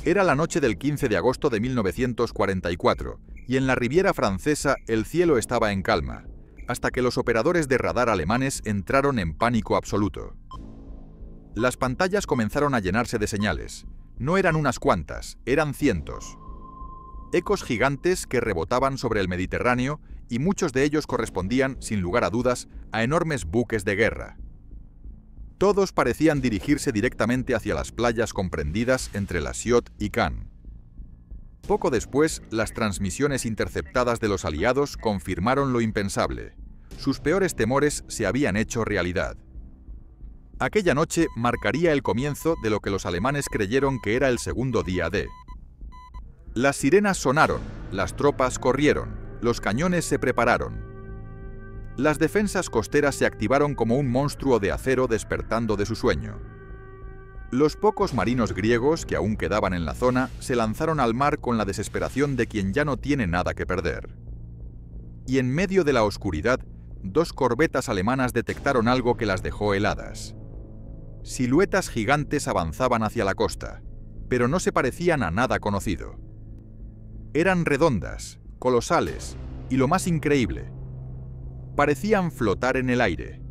Era la noche del 15 de agosto de 1944, y en la Riviera Francesa el cielo estaba en calma, hasta que los operadores de radar alemanes entraron en pánico absoluto. Las pantallas comenzaron a llenarse de señales. No eran unas cuantas, eran cientos. Ecos gigantes que rebotaban sobre el Mediterráneo, y muchos de ellos correspondían, sin lugar a dudas, a enormes buques de guerra. Todos parecían dirigirse directamente hacia las playas comprendidas entre La Ciotat y Cannes. Poco después, las transmisiones interceptadas de los aliados confirmaron lo impensable. Sus peores temores se habían hecho realidad. Aquella noche marcaría el comienzo de lo que los alemanes creyeron que era el segundo día D. Las sirenas sonaron, las tropas corrieron, los cañones se prepararon. Las defensas costeras se activaron como un monstruo de acero despertando de su sueño. Los pocos marinos griegos que aún quedaban en la zona se lanzaron al mar con la desesperación de quien ya no tiene nada que perder. Y en medio de la oscuridad, dos corbetas alemanas detectaron algo que las dejó heladas. Siluetas gigantes avanzaban hacia la costa, pero no se parecían a nada conocido. Eran redondas, colosales, y lo más increíble, parecían flotar en el aire.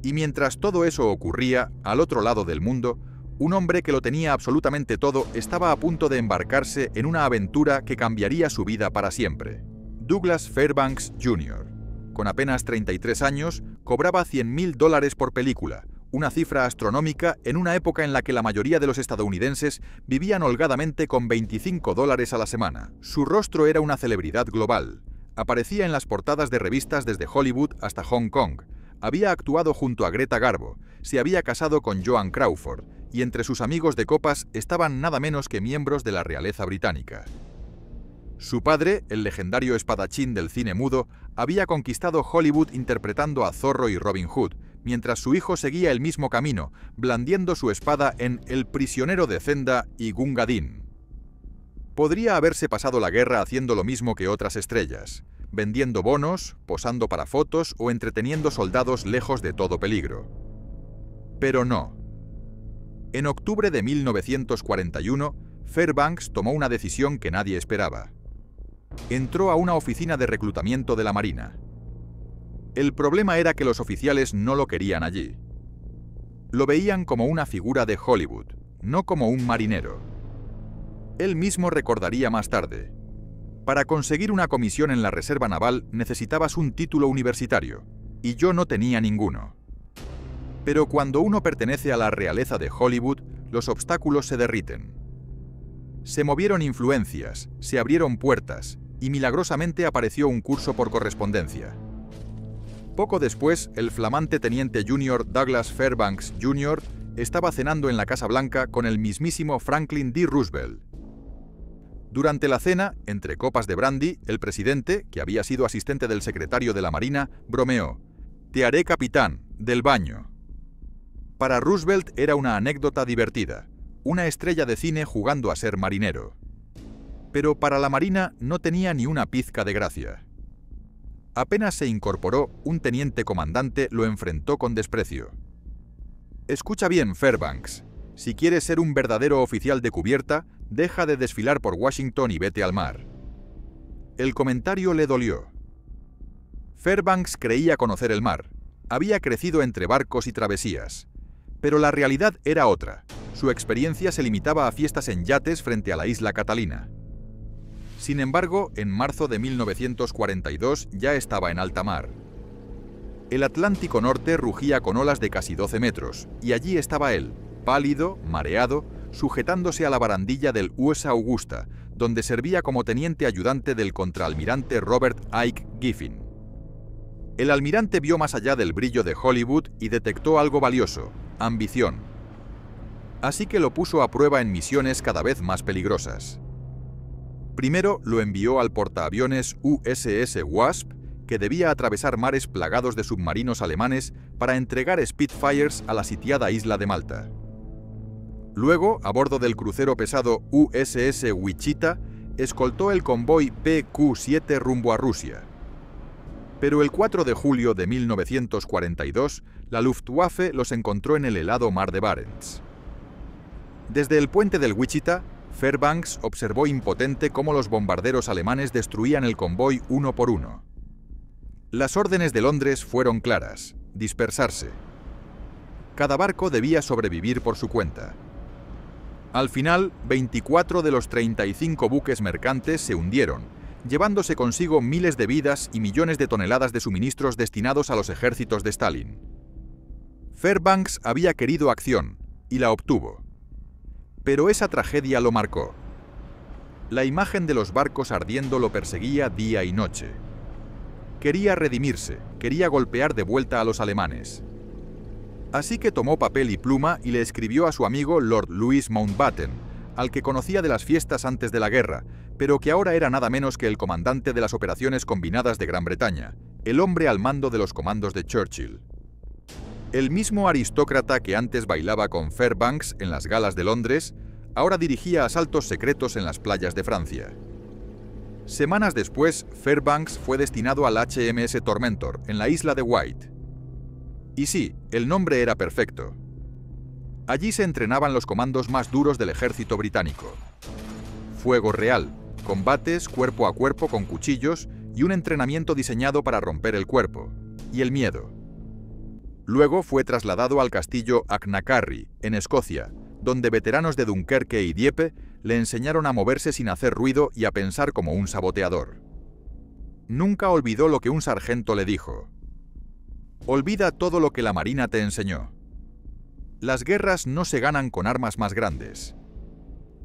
Y mientras todo eso ocurría, al otro lado del mundo, un hombre que lo tenía absolutamente todo estaba a punto de embarcarse en una aventura que cambiaría su vida para siempre. Douglas Fairbanks Jr., con apenas 33 años, cobraba $100.000 por película, una cifra astronómica en una época en la que la mayoría de los estadounidenses vivían holgadamente con $25 a la semana. Su rostro era una celebridad global. Aparecía en las portadas de revistas desde Hollywood hasta Hong Kong. Había actuado junto a Greta Garbo, se había casado con Joan Crawford, y entre sus amigos de copas estaban nada menos que miembros de la realeza británica. Su padre, el legendario espadachín del cine mudo, había conquistado Hollywood interpretando a Zorro y Robin Hood, mientras su hijo seguía el mismo camino, blandiendo su espada en El prisionero de Zenda y Gunga Din. Podría haberse pasado la guerra haciendo lo mismo que otras estrellas, vendiendo bonos, posando para fotos o entreteniendo soldados lejos de todo peligro. Pero no. En octubre de 1941, Fairbanks tomó una decisión que nadie esperaba. Entró a una oficina de reclutamiento de la Marina. El problema era que los oficiales no lo querían allí. Lo veían como una figura de Hollywood, no como un marinero. Él mismo recordaría más tarde: para conseguir una comisión en la Reserva Naval necesitabas un título universitario, y yo no tenía ninguno. Pero cuando uno pertenece a la realeza de Hollywood, los obstáculos se derriten. Se movieron influencias, se abrieron puertas, y milagrosamente apareció un curso por correspondencia. Poco después, el flamante teniente junior Douglas Fairbanks Jr. estaba cenando en la Casa Blanca con el mismísimo Franklin D. Roosevelt. Durante la cena, entre copas de brandy, el presidente, que había sido asistente del secretario de la Marina, bromeó: «Te haré capitán, del baño». Para Roosevelt era una anécdota divertida, una estrella de cine jugando a ser marinero. Pero para la Marina no tenía ni una pizca de gracia. Apenas se incorporó, un teniente comandante lo enfrentó con desprecio. «Escucha bien, Fairbanks. Si quieres ser un verdadero oficial de cubierta, deja de desfilar por Washington y vete al mar». El comentario le dolió. Fairbanks creía conocer el mar. Había crecido entre barcos y travesías. Pero la realidad era otra. Su experiencia se limitaba a fiestas en yates frente a la isla Catalina. Sin embargo, en marzo de 1942 ya estaba en alta mar. El Atlántico Norte rugía con olas de casi 12 metros, y allí estaba él, pálido, mareado, sujetándose a la barandilla del US Augusta, donde servía como teniente ayudante del contraalmirante Robert Ike Giffin. El almirante vio más allá del brillo de Hollywood y detectó algo valioso: ambición. Así que lo puso a prueba en misiones cada vez más peligrosas. Primero lo envió al portaaviones USS Wasp, que debía atravesar mares plagados de submarinos alemanes para entregar Spitfires a la sitiada isla de Malta. Luego, a bordo del crucero pesado USS Wichita, escoltó el convoy PQ-7 rumbo a Rusia. Pero el 4 de julio de 1942, la Luftwaffe los encontró en el helado mar de Barents. Desde el puente del Wichita, Fairbanks observó impotente cómo los bombarderos alemanes destruían el convoy uno por uno. Las órdenes de Londres fueron claras: dispersarse. Cada barco debía sobrevivir por su cuenta. Al final, 24 de los 35 buques mercantes se hundieron, llevándose consigo miles de vidas y millones de toneladas de suministros destinados a los ejércitos de Stalin. Fairbanks había querido acción, y la obtuvo. Pero esa tragedia lo marcó. La imagen de los barcos ardiendo lo perseguía día y noche. Quería redimirse, quería golpear de vuelta a los alemanes. Así que tomó papel y pluma y le escribió a su amigo Lord Louis Mountbatten, al que conocía de las fiestas antes de la guerra, pero que ahora era nada menos que el comandante de las operaciones combinadas de Gran Bretaña, el hombre al mando de los comandos de Churchill. El mismo aristócrata que antes bailaba con Fairbanks en las galas de Londres, ahora dirigía asaltos secretos en las playas de Francia. Semanas después, Fairbanks fue destinado al HMS Tormentor, en la isla de Wight. Y sí, el nombre era perfecto. Allí se entrenaban los comandos más duros del ejército británico. Fuego real, combates cuerpo a cuerpo con cuchillos y un entrenamiento diseñado para romper el cuerpo, y el miedo. Luego fue trasladado al castillo Achnacarry, en Escocia, donde veteranos de Dunkerque y Dieppe le enseñaron a moverse sin hacer ruido y a pensar como un saboteador. Nunca olvidó lo que un sargento le dijo: olvida todo lo que la Marina te enseñó. Las guerras no se ganan con armas más grandes.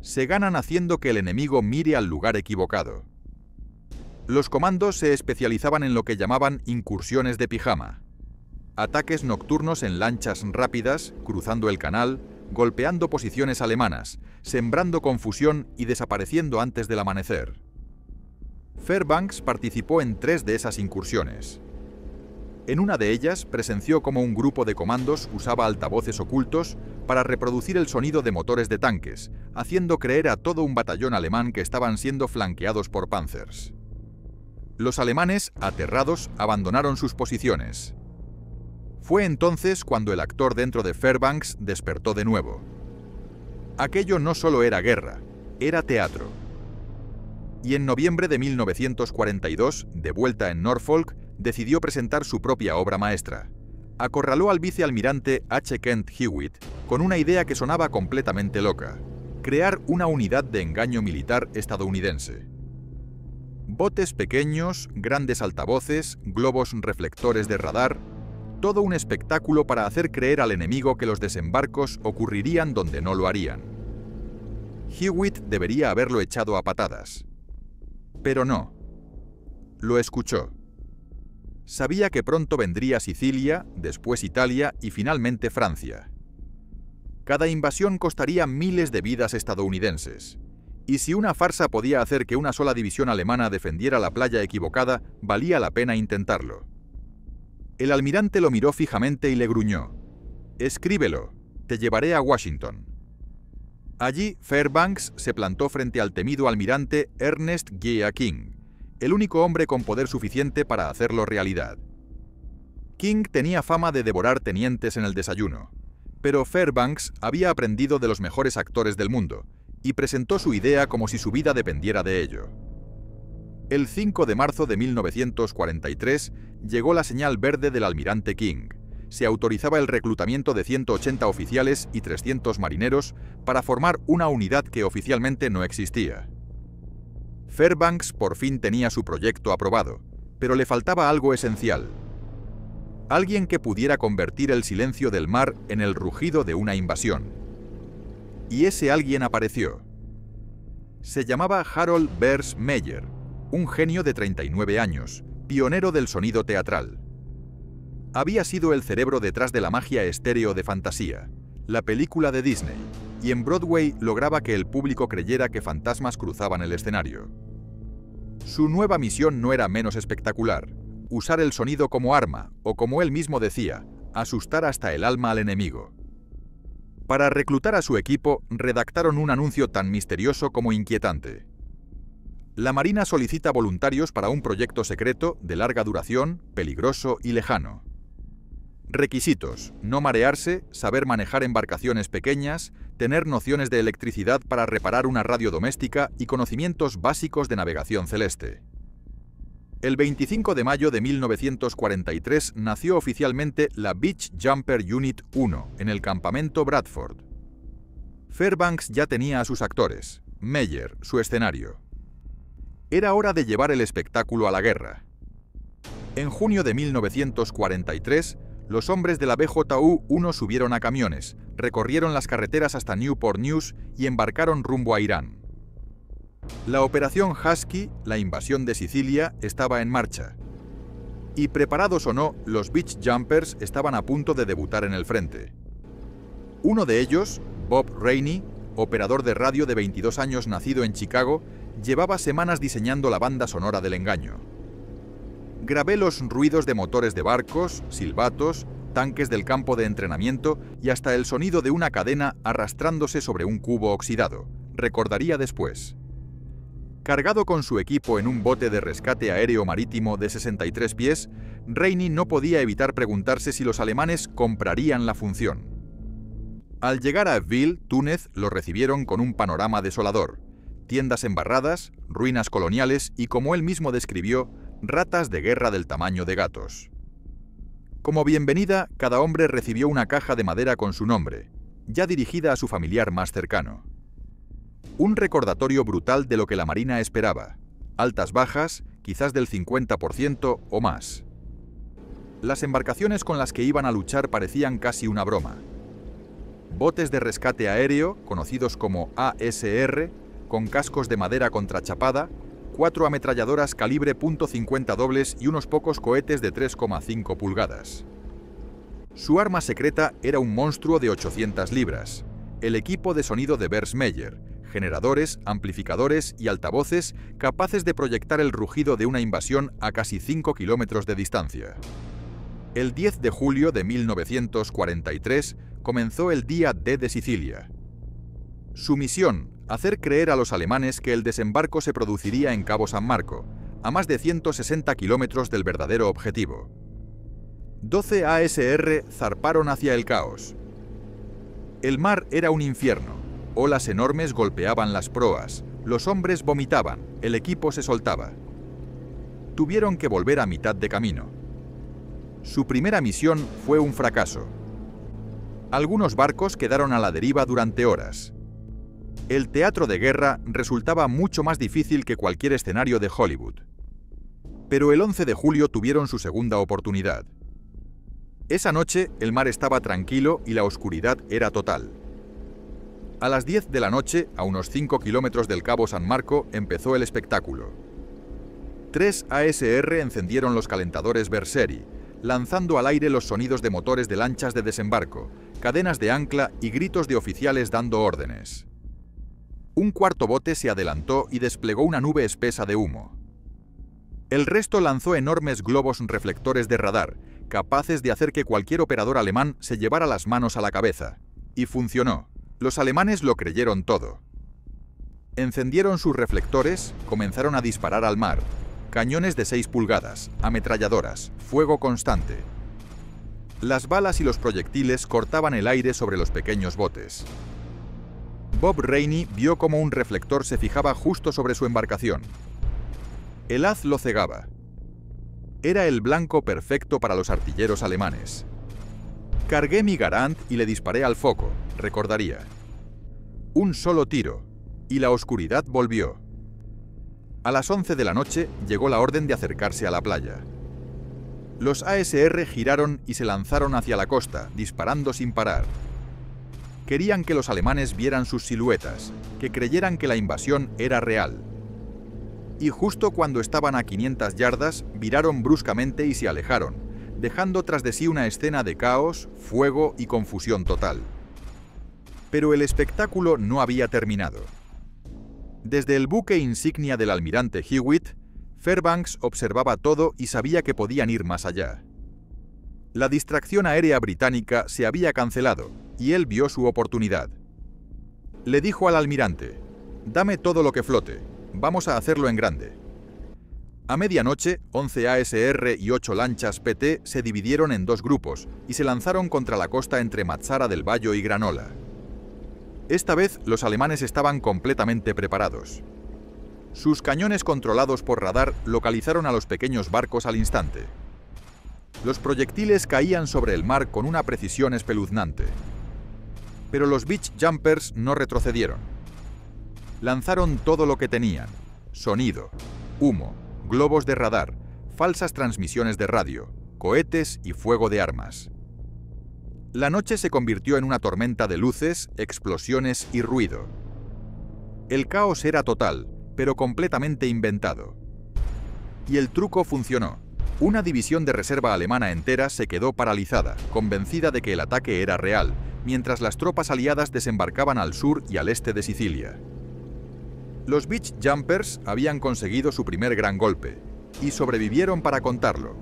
Se ganan haciendo que el enemigo mire al lugar equivocado. Los comandos se especializaban en lo que llamaban incursiones de pijama. Ataques nocturnos en lanchas rápidas, cruzando el canal, golpeando posiciones alemanas, sembrando confusión y desapareciendo antes del amanecer. Fairbanks participó en 3 de esas incursiones. En una de ellas presenció cómo un grupo de comandos usaba altavoces ocultos para reproducir el sonido de motores de tanques, haciendo creer a todo un batallón alemán que estaban siendo flanqueados por Panzers. Los alemanes, aterrados, abandonaron sus posiciones. Fue entonces cuando el actor dentro de Fairbanks despertó de nuevo. Aquello no solo era guerra, era teatro. Y en noviembre de 1942, de vuelta en Norfolk, decidió presentar su propia obra maestra. Acorraló al vicealmirante H. Kent Hewitt con una idea que sonaba completamente loca: crear una unidad de engaño militar estadounidense. Botes pequeños, grandes altavoces, globos reflectores de radar, todo un espectáculo para hacer creer al enemigo que los desembarcos ocurrirían donde no lo harían. Hewitt debería haberlo echado a patadas. Pero no. Lo escuchó. Sabía que pronto vendría Sicilia, después Italia y finalmente Francia. Cada invasión costaría miles de vidas estadounidenses. Y si una farsa podía hacer que una sola división alemana defendiera la playa equivocada, valía la pena intentarlo. El almirante lo miró fijamente y le gruñó: «Escríbelo, te llevaré a Washington». Allí, Fairbanks se plantó frente al temido almirante Ernest G. King, el único hombre con poder suficiente para hacerlo realidad. King tenía fama de devorar tenientes en el desayuno, pero Fairbanks había aprendido de los mejores actores del mundo y presentó su idea como si su vida dependiera de ello. El 5 de marzo de 1943 llegó la señal verde del almirante King. Se autorizaba el reclutamiento de 180 oficiales y 300 marineros para formar una unidad que oficialmente no existía. Fairbanks por fin tenía su proyecto aprobado, pero le faltaba algo esencial: alguien que pudiera convertir el silencio del mar en el rugido de una invasión. Y ese alguien apareció. Se llamaba Harold Beers Meyer, un genio de 39 años, pionero del sonido teatral. Había sido el cerebro detrás de la magia estéreo de Fantasía, la película de Disney, y en Broadway lograba que el público creyera que fantasmas cruzaban el escenario. Su nueva misión no era menos espectacular: usar el sonido como arma, o como él mismo decía, asustar hasta el alma al enemigo. Para reclutar a su equipo, redactaron un anuncio tan misterioso como inquietante: la Marina solicita voluntarios para un proyecto secreto de larga duración, peligroso y lejano. Requisitos: no marearse, saber manejar embarcaciones pequeñas, tener nociones de electricidad para reparar una radio doméstica y conocimientos básicos de navegación celeste. El 25 de mayo de 1943 nació oficialmente la Beach Jumper Unit 1 en el campamento Bradford. Fairbanks ya tenía a sus actores, Meyer, su escenario. Era hora de llevar el espectáculo a la guerra. En junio de 1943, los hombres de la BJU-1 subieron a camiones, recorrieron las carreteras hasta Newport News y embarcaron rumbo a Irán. La operación Husky, la invasión de Sicilia, estaba en marcha. Y preparados o no, los Beach Jumpers estaban a punto de debutar en el frente. Uno de ellos, Bob Rainey, operador de radio de 22 años nacido en Chicago, llevaba semanas diseñando la banda sonora del engaño. Grabé los ruidos de motores de barcos, silbatos, tanques del campo de entrenamiento y hasta el sonido de una cadena arrastrándose sobre un cubo oxidado, recordaría después. Cargado con su equipo en un bote de rescate aéreo marítimo de 63 pies, Rainey no podía evitar preguntarse si los alemanes comprarían la función. Al llegar a Eville, Túnez, lo recibieron con un panorama desolador: tiendas embarradas, ruinas coloniales y, como él mismo describió, ratas de guerra del tamaño de gatos. Como bienvenida, cada hombre recibió una caja de madera con su nombre, ya dirigida a su familiar más cercano. Un recordatorio brutal de lo que la Marina esperaba: altas bajas, quizás del 50% o más. Las embarcaciones con las que iban a luchar parecían casi una broma. Botes de rescate aéreo, conocidos como ASR, con cascos de madera contrachapada, 4 ametralladoras calibre .50 dobles y unos pocos cohetes de 3,5 pulgadas. Su arma secreta era un monstruo de 800 libras, el equipo de sonido de Meyer, generadores, amplificadores y altavoces capaces de proyectar el rugido de una invasión a casi 5 kilómetros de distancia. El 10 de julio de 1943 comenzó el Día D de Sicilia. Su misión: hacer creer a los alemanes que el desembarco se produciría en Cabo San Marco, a más de 160 kilómetros del verdadero objetivo. 12 ASR zarparon hacia el caos. El mar era un infierno. Olas enormes golpeaban las proas, los hombres vomitaban, el equipo se soltaba. Tuvieron que volver a mitad de camino. Su primera misión fue un fracaso. Algunos barcos quedaron a la deriva durante horas. El teatro de guerra resultaba mucho más difícil que cualquier escenario de Hollywood. Pero el 11 de julio tuvieron su segunda oportunidad. Esa noche el mar estaba tranquilo y la oscuridad era total. A las 10 de la noche, a unos 5 kilómetros del Cabo San Marco, empezó el espectáculo. 3 ASR encendieron los calentadores Berseri, lanzando al aire los sonidos de motores de lanchas de desembarco, cadenas de ancla y gritos de oficiales dando órdenes. Un cuarto bote se adelantó y desplegó una nube espesa de humo. El resto lanzó enormes globos reflectores de radar, capaces de hacer que cualquier operador alemán se llevara las manos a la cabeza. Y funcionó. Los alemanes lo creyeron todo. Encendieron sus reflectores, comenzaron a disparar al mar. Cañones de 6 pulgadas, ametralladoras, fuego constante. Las balas y los proyectiles cortaban el aire sobre los pequeños botes. Bob Rainey vio cómo un reflector se fijaba justo sobre su embarcación. El haz lo cegaba. Era el blanco perfecto para los artilleros alemanes. Cargué mi Garand y le disparé al foco, recordaría. Un solo tiro, y la oscuridad volvió. A las 11 de la noche llegó la orden de acercarse a la playa. Los ASR giraron y se lanzaron hacia la costa, disparando sin parar. Querían que los alemanes vieran sus siluetas, que creyeran que la invasión era real. Y justo cuando estaban a 500 yardas, viraron bruscamente y se alejaron, dejando tras de sí una escena de caos, fuego y confusión total. Pero el espectáculo no había terminado. Desde el buque insignia del almirante Hewitt, Fairbanks observaba todo y sabía que podían ir más allá. La distracción aérea británica se había cancelado, y él vio su oportunidad. Le dijo al almirante: «Dame todo lo que flote, vamos a hacerlo en grande». A medianoche, 11 ASR y 8 lanchas PT se dividieron en dos grupos y se lanzaron contra la costa entre Mazara del Vallo y Granola. Esta vez los alemanes estaban completamente preparados. Sus cañones controlados por radar localizaron a los pequeños barcos al instante. Los proyectiles caían sobre el mar con una precisión espeluznante. Pero los Beach Jumpers no retrocedieron. Lanzaron todo lo que tenían: sonido, humo, globos de radar, falsas transmisiones de radio, cohetes y fuego de armas. La noche se convirtió en una tormenta de luces, explosiones y ruido. El caos era total, pero completamente inventado. Y el truco funcionó. Una división de reserva alemana entera se quedó paralizada, convencida de que el ataque era real, mientras las tropas aliadas desembarcaban al sur y al este de Sicilia. Los Beach Jumpers habían conseguido su primer gran golpe, y sobrevivieron para contarlo.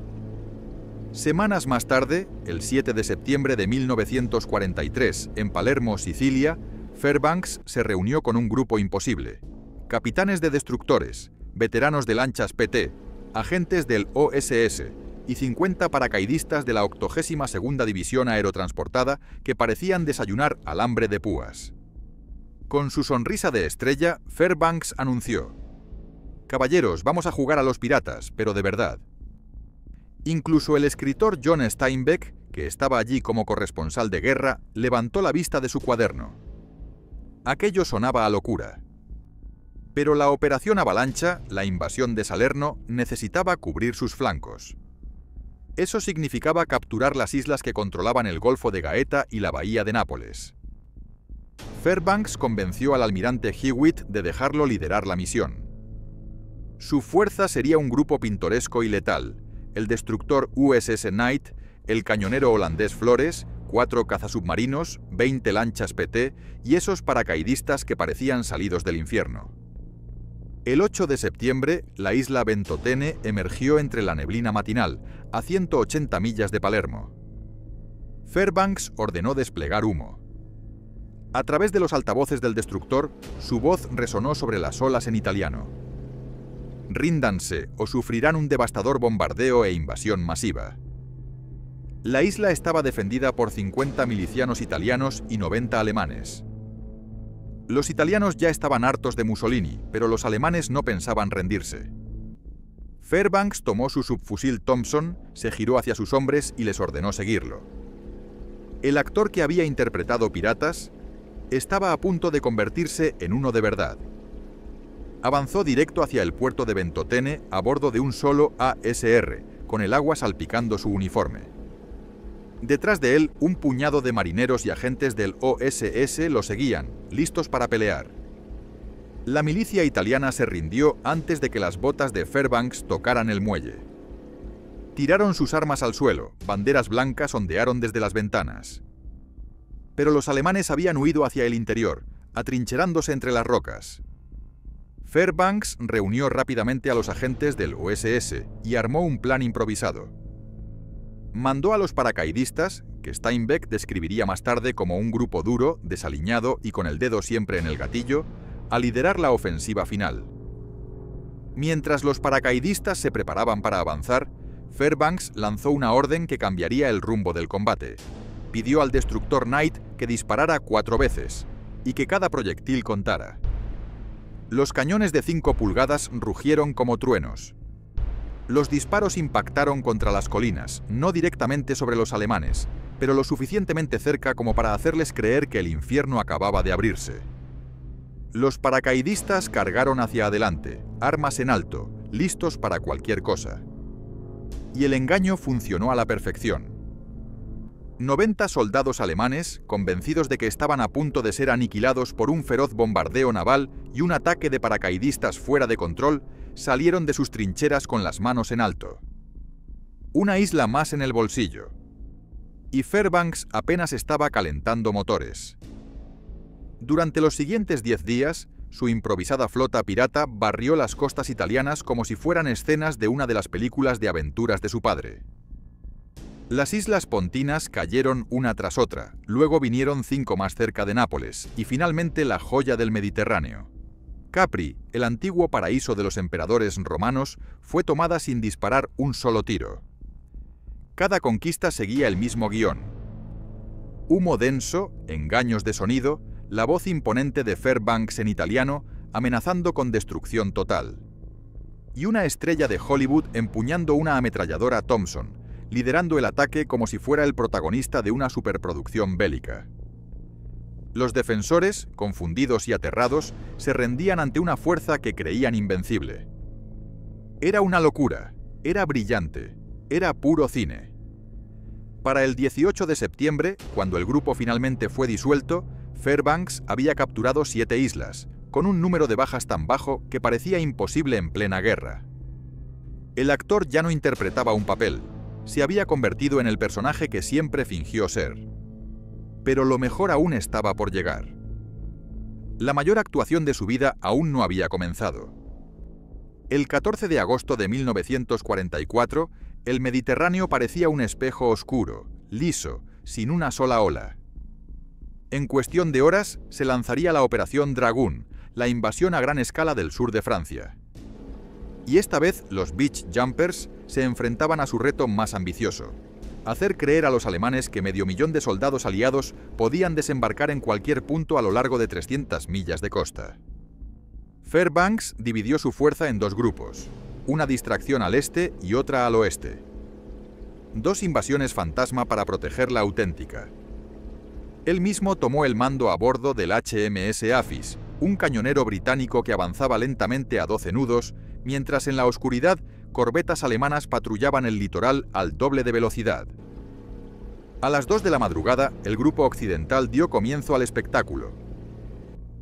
Semanas más tarde, el 7 de septiembre de 1943, en Palermo, Sicilia, Fairbanks se reunió con un grupo imposible: capitanes de destructores, veteranos de lanchas PT, agentes del OSS y 50 paracaidistas de la 82ª División Aerotransportada que parecían desayunar alambre de púas. Con su sonrisa de estrella, Fairbanks anunció: «Caballeros, vamos a jugar a los piratas, pero de verdad». Incluso el escritor John Steinbeck, que estaba allí como corresponsal de guerra, levantó la vista de su cuaderno. Aquello sonaba a locura. Pero la operación Avalancha, la invasión de Salerno, necesitaba cubrir sus flancos. Eso significaba capturar las islas que controlaban el Golfo de Gaeta y la Bahía de Nápoles. Fairbanks convenció al almirante Hewitt de dejarlo liderar la misión. Su fuerza sería un grupo pintoresco y letal: el destructor USS Knight, el cañonero holandés Flores, 4 cazasubmarinos, 20 lanchas PT y esos paracaidistas que parecían salidos del infierno. El 8 de septiembre, la isla Ventotene emergió entre la neblina matinal, a 180 millas de Palermo. Fairbanks ordenó desplegar humo. A través de los altavoces del destructor, su voz resonó sobre las olas en italiano: «Ríndanse o sufrirán un devastador bombardeo e invasión masiva». La isla estaba defendida por 50 milicianos italianos y 90 alemanes. Los italianos ya estaban hartos de Mussolini, pero los alemanes no pensaban rendirse. Fairbanks tomó su subfusil Thompson, se giró hacia sus hombres y les ordenó seguirlo. El actor que había interpretado Piratas estaba a punto de convertirse en uno de verdad. Avanzó directo hacia el puerto de Ventotene a bordo de un solo ASR, con el agua salpicando su uniforme. Detrás de él, un puñado de marineros y agentes del OSS lo seguían, listos para pelear. La milicia italiana se rindió antes de que las botas de Fairbanks tocaran el muelle. Tiraron sus armas al suelo, banderas blancas ondearon desde las ventanas. Pero los alemanes habían huido hacia el interior, atrincherándose entre las rocas. Fairbanks reunió rápidamente a los agentes del OSS y armó un plan improvisado. Mandó a los paracaidistas, que Steinbeck describiría más tarde como un grupo duro, desaliñado y con el dedo siempre en el gatillo, a liderar la ofensiva final. Mientras los paracaidistas se preparaban para avanzar, Fairbanks lanzó una orden que cambiaría el rumbo del combate. Pidió al destructor Knight que disparara 4 veces, y que cada proyectil contara. Los cañones de 5 pulgadas rugieron como truenos. Los disparos impactaron contra las colinas, no directamente sobre los alemanes, pero lo suficientemente cerca como para hacerles creer que el infierno acababa de abrirse. Los paracaidistas cargaron hacia adelante, armas en alto, listos para cualquier cosa. Y el engaño funcionó a la perfección. 90 soldados alemanes, convencidos de que estaban a punto de ser aniquilados por un feroz bombardeo naval y un ataque de paracaidistas fuera de control, salieron de sus trincheras con las manos en alto. Una isla más en el bolsillo. Y Fairbanks apenas estaba calentando motores. Durante los siguientes 10 días, su improvisada flota pirata barrió las costas italianas como si fueran escenas de una de las películas de aventuras de su padre. Las islas pontinas cayeron una tras otra, luego vinieron 5 más cerca de Nápoles, y finalmente la joya del Mediterráneo: Capri, el antiguo paraíso de los emperadores romanos, fue tomada sin disparar un solo tiro. Cada conquista seguía el mismo guión. Humo denso, engaños de sonido, la voz imponente de Fairbanks en italiano, amenazando con destrucción total. Y una estrella de Hollywood empuñando una ametralladora Thompson, liderando el ataque como si fuera el protagonista de una superproducción bélica. Los defensores, confundidos y aterrados, se rendían ante una fuerza que creían invencible. Era una locura, era brillante, era puro cine. Para el 18 de septiembre, cuando el grupo finalmente fue disuelto, Fairbanks había capturado 7 islas, con un número de bajas tan bajo que parecía imposible en plena guerra. El actor ya no interpretaba un papel, se había convertido en el personaje que siempre fingió ser. Pero lo mejor aún estaba por llegar. La mayor actuación de su vida aún no había comenzado. El 14 de agosto de 1944, el Mediterráneo parecía un espejo oscuro, liso, sin una sola ola. En cuestión de horas se lanzaría la Operación Dragoon, la invasión a gran escala del sur de Francia. Y esta vez los Beach Jumpers se enfrentaban a su reto más ambicioso: hacer creer a los alemanes que 500.000 de soldados aliados podían desembarcar en cualquier punto a lo largo de 300 millas de costa. Fairbanks dividió su fuerza en 2 grupos, una distracción al este y otra al oeste. 2 invasiones fantasma para proteger la auténtica. Él mismo tomó el mando a bordo del HMS Aphis, un cañonero británico que avanzaba lentamente a 12 nudos, mientras en la oscuridad corbetas alemanas patrullaban el litoral al doble de velocidad. A las 2 de la madrugada, el grupo occidental dio comienzo al espectáculo.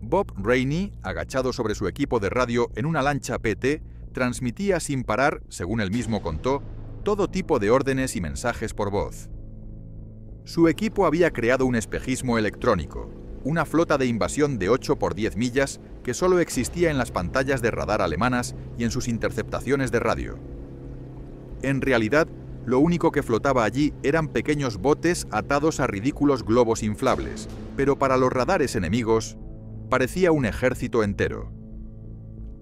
Bob Rainey, agachado sobre su equipo de radio en una lancha PT, transmitía sin parar, según él mismo contó, todo tipo de órdenes y mensajes por voz. Su equipo había creado un espejismo electrónico, una flota de invasión de 8 por 10 millas que solo existía en las pantallas de radar alemanas y en sus interceptaciones de radio. En realidad, lo único que flotaba allí eran pequeños botes atados a ridículos globos inflables, pero para los radares enemigos parecía un ejército entero.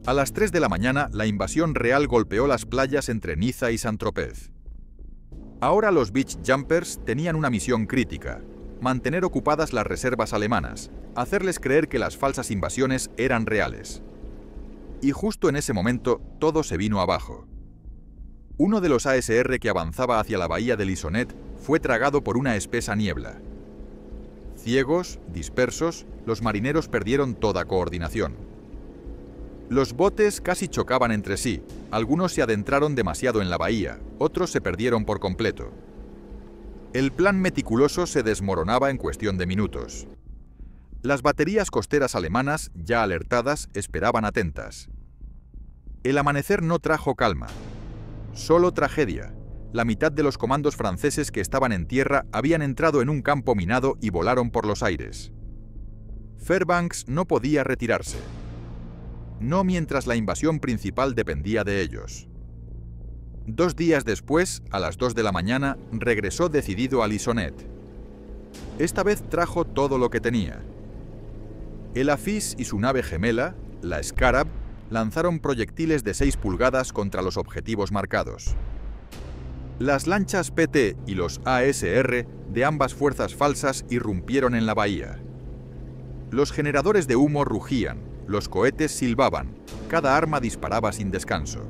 A las 3 de la mañana, la invasión real golpeó las playas entre Niza y Saint-Tropez. Ahora los Beach Jumpers tenían una misión crítica: mantener ocupadas las reservas alemanas, hacerles creer que las falsas invasiones eran reales. Y justo en ese momento, todo se vino abajo. Uno de los ASR que avanzaba hacia la bahía de Lisonet fue tragado por una espesa niebla. Ciegos, dispersos, los marineros perdieron toda coordinación. Los botes casi chocaban entre sí, algunos se adentraron demasiado en la bahía, otros se perdieron por completo. El plan meticuloso se desmoronaba en cuestión de minutos. Las baterías costeras alemanas, ya alertadas, esperaban atentas. El amanecer no trajo calma, solo tragedia. La mitad de los comandos franceses que estaban en tierra habían entrado en un campo minado y volaron por los aires. Fairbanks no podía retirarse. No mientras la invasión principal dependía de ellos. 2 días después, a las 2 de la mañana, regresó decidido a Lisonet. Esta vez trajo todo lo que tenía. El Aphis y su nave gemela, la Scarab, lanzaron proyectiles de 6 pulgadas contra los objetivos marcados. Las lanchas PT y los ASR de ambas fuerzas falsas irrumpieron en la bahía. Los generadores de humo rugían, los cohetes silbaban, cada arma disparaba sin descanso.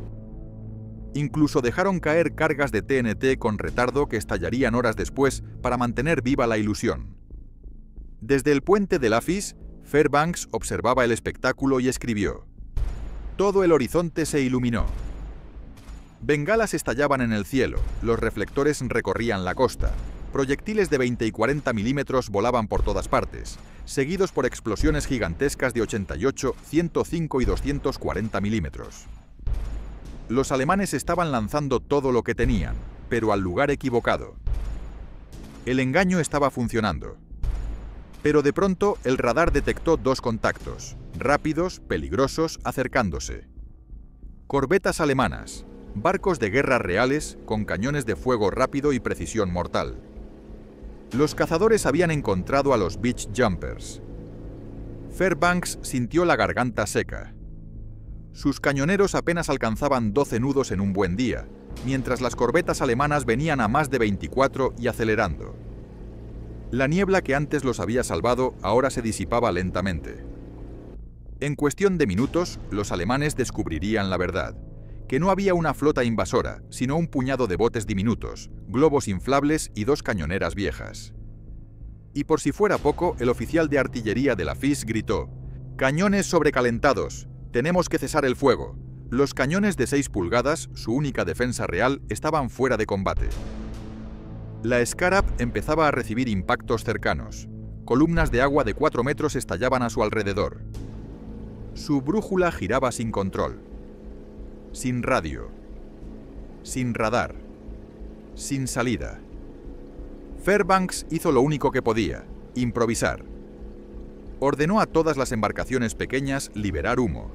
Incluso dejaron caer cargas de TNT con retardo que estallarían horas después para mantener viva la ilusión. Desde el puente del Aphis, Fairbanks observaba el espectáculo y escribió: «Todo el horizonte se iluminó. Bengalas estallaban en el cielo, los reflectores recorrían la costa, proyectiles de 20 y 40 milímetros volaban por todas partes, seguidos por explosiones gigantescas de 88, 105 y 240 milímetros. Los alemanes estaban lanzando todo lo que tenían, pero al lugar equivocado. El engaño estaba funcionando. Pero de pronto el radar detectó 2 contactos, rápidos, peligrosos, acercándose. Corbetas alemanas, barcos de guerra reales con cañones de fuego rápido y precisión mortal. Los cazadores habían encontrado a los Beach Jumpers. Fairbanks sintió la garganta seca. Sus cañoneros apenas alcanzaban 12 nudos en un buen día, mientras las corbetas alemanas venían a más de 24 y acelerando. La niebla que antes los había salvado ahora se disipaba lentamente. En cuestión de minutos, los alemanes descubrirían la verdad, que no había una flota invasora, sino un puñado de botes diminutos, globos inflables y 2 cañoneras viejas. Y por si fuera poco, el oficial de artillería de la FIS gritó: «¡Cañones sobrecalentados! Tenemos que cesar el fuego». Los cañones de 6 pulgadas, su única defensa real, estaban fuera de combate. La Scarab empezaba a recibir impactos cercanos. Columnas de agua de 4 metros estallaban a su alrededor. Su brújula giraba sin control. Sin radio. Sin radar. Sin salida. Fairbanks hizo lo único que podía: improvisar. Ordenó a todas las embarcaciones pequeñas liberar humo.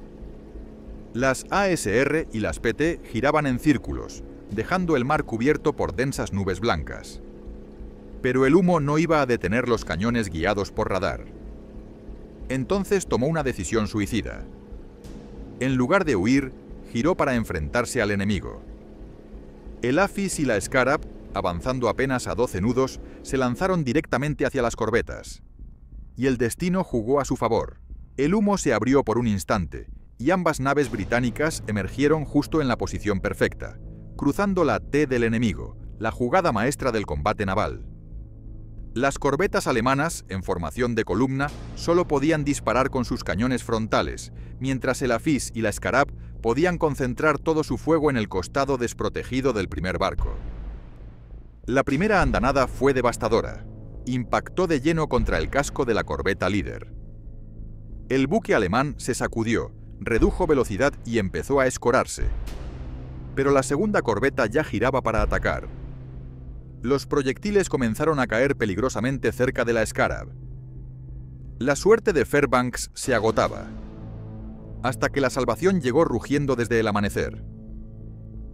Las ASR y las PT giraban en círculos, dejando el mar cubierto por densas nubes blancas. Pero el humo no iba a detener los cañones guiados por radar. Entonces tomó una decisión suicida. En lugar de huir, giró para enfrentarse al enemigo. El Afis y la Scarab, avanzando apenas a 12 nudos, se lanzaron directamente hacia las corbetas. Y el destino jugó a su favor. El humo se abrió por un instante, y ambas naves británicas emergieron justo en la posición perfecta, cruzando la T del enemigo, la jugada maestra del combate naval. Las corbetas alemanas, en formación de columna, solo podían disparar con sus cañones frontales, mientras el Afis y la Scarab podían concentrar todo su fuego en el costado desprotegido del primer barco. La primera andanada fue devastadora. Impactó de lleno contra el casco de la corbeta líder. El buque alemán se sacudió, redujo velocidad y empezó a escorarse. Pero la segunda corbeta ya giraba para atacar. Los proyectiles comenzaron a caer peligrosamente cerca de la Scarab. La suerte de Fairbanks se agotaba, hasta que la salvación llegó rugiendo desde el amanecer.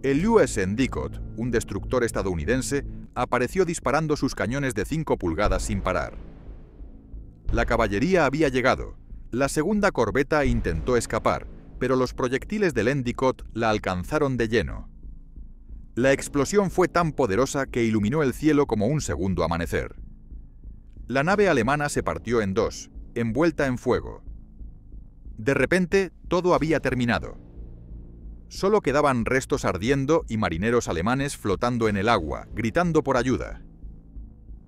El US Endicott, un destructor estadounidense, apareció disparando sus cañones de 5 pulgadas sin parar. La caballería había llegado. La segunda corbeta intentó escapar, pero los proyectiles del Endicott la alcanzaron de lleno. La explosión fue tan poderosa que iluminó el cielo como un segundo amanecer. La nave alemana se partió en 2, envuelta en fuego. De repente, todo había terminado. Solo quedaban restos ardiendo y marineros alemanes flotando en el agua, gritando por ayuda.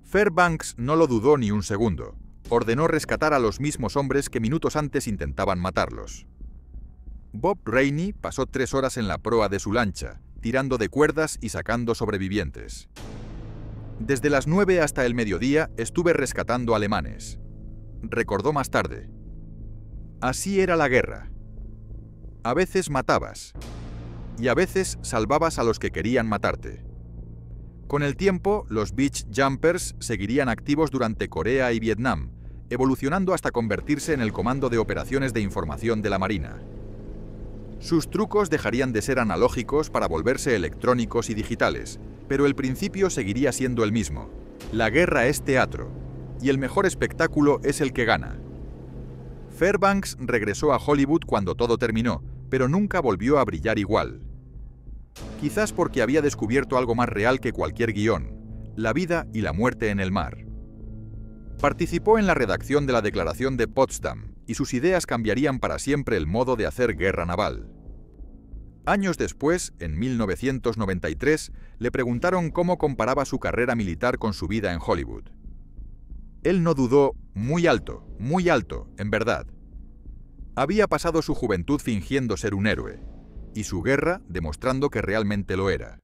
Fairbanks no lo dudó ni un segundo. Ordenó rescatar a los mismos hombres que minutos antes intentaban matarlos. Bob Rainey pasó 3 horas en la proa de su lancha, tirando de cuerdas y sacando sobrevivientes. Desde las 9 hasta el mediodía estuve rescatando alemanes. Recordó más tarde. Así era la guerra. A veces matabas, y a veces salvabas a los que querían matarte. Con el tiempo, los Beach Jumpers seguirían activos durante Corea y Vietnam, evolucionando hasta convertirse en el Comando de Operaciones de Información de la Marina. Sus trucos dejarían de ser analógicos para volverse electrónicos y digitales, pero el principio seguiría siendo el mismo. La guerra es teatro, y el mejor espectáculo es el que gana. Fairbanks regresó a Hollywood cuando todo terminó, pero nunca volvió a brillar igual. Quizás porque había descubierto algo más real que cualquier guión: la vida y la muerte en el mar. Participó en la redacción de la Declaración de Potsdam, y sus ideas cambiarían para siempre el modo de hacer guerra naval. Años después, en 1993, le preguntaron cómo comparaba su carrera militar con su vida en Hollywood. Él no dudó: muy alto, en verdad. Había pasado su juventud fingiendo ser un héroe, y su guerra demostrando que realmente lo era.